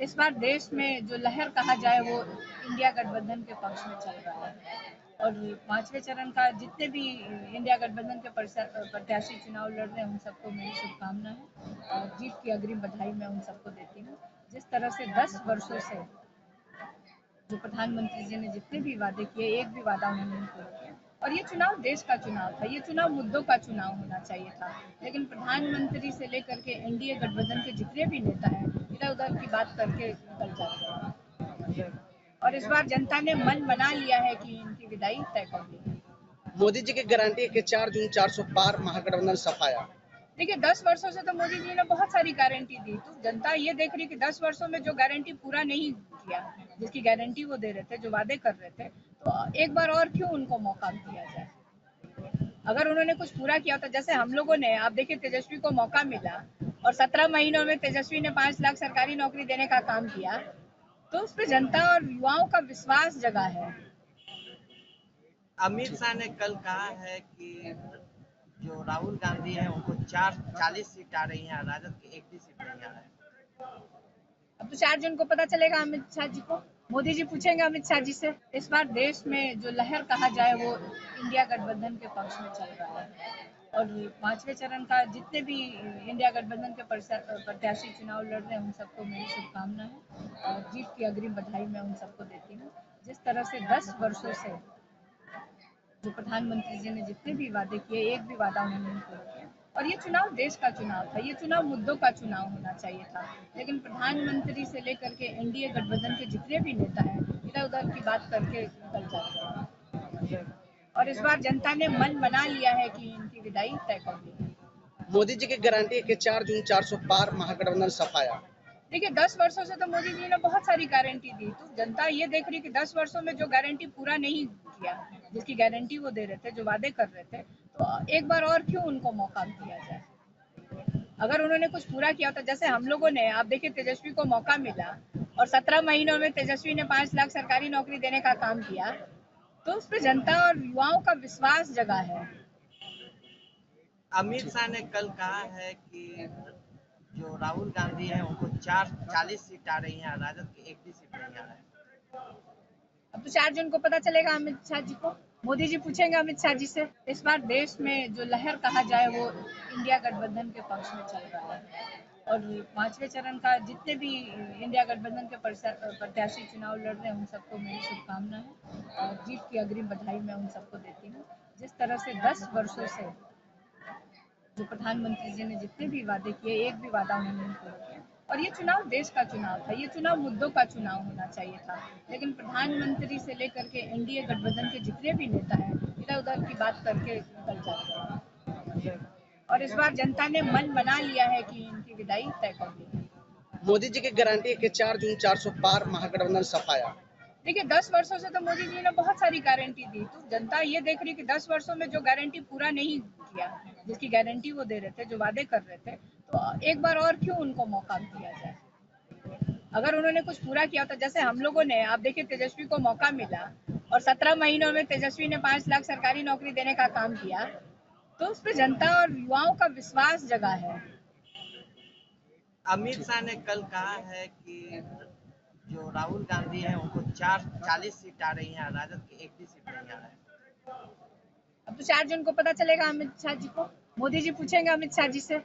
इस बार देश में जो लहर कहा जाए वो इंडिया गठबंधन के पक्ष में चल रहा है और पांचवें चरण का जितने भी इंडिया गठबंधन के प्रत्याशी चुनाव लड़ रहे हैं उन सबको मेरी शुभकामनाएं और जीत की अग्रिम बधाई मैं उन सबको देती हूँ। जिस तरह से 10 वर्षों से जो प्रधानमंत्री जी ने जितने भी वादे किए एक भी वादा उन्होंने नहीं पूरा किया और ये चुनाव देश का चुनाव था, ये चुनाव मुद्दों का चुनाव होना चाहिए था, लेकिन प्रधानमंत्री से लेकर के एनडीए गठबंधन के जितने भी नेता हैं इधर उधर की बात करके निकल जाते हैं और इस बार जनता ने मन बना लिया है कि इनकी विदाई तय कर ली है। मोदी जी की गारंटी है कि 4 जून 400 पार, महागठबंधन सफाया। देखिए 10 वर्षों से तो मोदी जी ने बहुत सारी गारंटी दी, तो जनता ये देख रही है कि 10 वर्षों में जो गारंटी पूरा नहीं किया, जिसकी गारंटी वो दे रहे थे, जो वादे कर रहे थे, तो एक बार और क्यों उनको मौका दिया जाए। अगर उन्होंने कुछ पूरा किया होता, जैसे हम लोगों ने, आप देखिए तेजस्वी को मौका मिला और 17 महीनों में तेजस्वी ने 5 लाख सरकारी नौकरी देने का काम किया, तो उस पर जनता और युवाओं का विश्वास जगा है। अमित शाह ने कल कहा है कि जो राहुल गांधी है उनको 40 सीट आ रही है, राजद की एक भी सीट नहीं आ रहा है। अब तो 4 जून को पता चलेगा अमित शाह जी को, मोदी जी पूछेंगे अमित शाह जी से। इस बार देश में जो लहर कहा जाए वो इंडिया गठबंधन के पक्ष में चल रहा है और पांचवें चरण का जितने भी इंडिया गठबंधन के प्रत्याशी चुनाव लड़ रहे हैं उन सबको मेरी शुभकामनाएं और जीत की अग्रिम बधाई मैं उन सबको देती हूँ। जिस तरह से 10 वर्षों से जो प्रधानमंत्री जी ने जितने भी वादे किए एक भी वादा उन्होंने नहीं पूरा किया और ये चुनाव देश का चुनाव था, ये चुनाव मुद्दों का चुनाव होना चाहिए था, लेकिन प्रधानमंत्री से लेकर के एनडीए गठबंधन के जितने भी नेता हैं इधर उधर की बात करके निकल जाते हैं और इस बार जनता ने मन बना लिया है कि इनकी विदाई तय कर ली है। मोदी जी की गारंटी है कि 4 जून 400 पार, महागठबंधन सफाया। देखिए 10 वर्षों से तो मोदी जी ने बहुत सारी गारंटी दी, तो जनता ये देख रही है कि 10 वर्षों में जो गारंटी पूरा नहीं किया, जिसकी गारंटी वो दे रहे थे, जो वादे कर रहे थे, तो एक बार और क्यों उनको मौका दिया जाए। अगर उन्होंने कुछ पूरा किया होता, जैसे हम लोगों ने, आप देखिए तेजस्वी को मौका मिला और 17 महीनों में तेजस्वी ने 5 लाख सरकारी नौकरी देने का काम किया, तो उस पर जनता और युवाओं का विश्वास जगा है। अमित शाह ने कल कहा है कि जो राहुल गांधी है उनको 40 सीट आ रही है, राजद की एक भी सीट नहीं आ रहा है। अब तो 4 जून को पता चलेगा अमित शाह जी को, मोदी जी पूछेंगे अमित शाह जी से। इस बार देश में जो लहर कहा जाए वो इंडिया गठबंधन के पक्ष में चल रहा है और पांचवें चरण का जितने भी इंडिया गठबंधन के प्रत्याशी चुनाव लड़ रहे हैं उन सबको मेरी शुभकामनाएं और जीत की अग्रिम बधाई मैं उन सबको देती हूँ। जिस तरह से 10 वर्षों से जो प्रधानमंत्री जी ने जितने भी वादे किए एक भी वादा उन्होंने नहीं पूरा किया और ये चुनाव देश का चुनाव था, ये चुनाव मुद्दों का चुनाव होना चाहिए था, लेकिन प्रधानमंत्री से लेकर के एनडीए गठबंधन के जितने भी नेता हैं इधर उधर की बात करके निकल जाते हैं और इस बार जनता ने मन बना लिया है कि इनकी विदाई तय कर ली है। मोदी जी की गारंटी है कि 4 जून 400 पार, महागठबंधन सफाया। देखिए 10 वर्षों से तो मोदी जी ने बहुत सारी गारंटी दी, तो जनता ये देख रही है कि 10 वर्षों में जो गारंटी पूरा नहीं किया, जिसकी गारंटी वो दे रहे थे, जो वादे कर रहे थे, तो एक बार और क्यों उनको मौका दिया जाए। अगर उन्होंने कुछ पूरा किया होता, जैसे हम लोगों ने, आप देखिए तेजस्वी को मौका मिला और 17 महीनों में तेजस्वी ने 5 लाख सरकारी नौकरी देने का काम किया, तो उस पर जनता और युवाओं का विश्वास जगा है। अमित शाह ने कल कहा है कि जो राहुल गांधी है उनको 40 सीट आ रही है, राजद की एक भी सीट नहीं आ रहा है। अब तो 4 जून को पता चलेगा अमित शाह जी को, मोदी जी पूछेंगे अमित शाह जी से।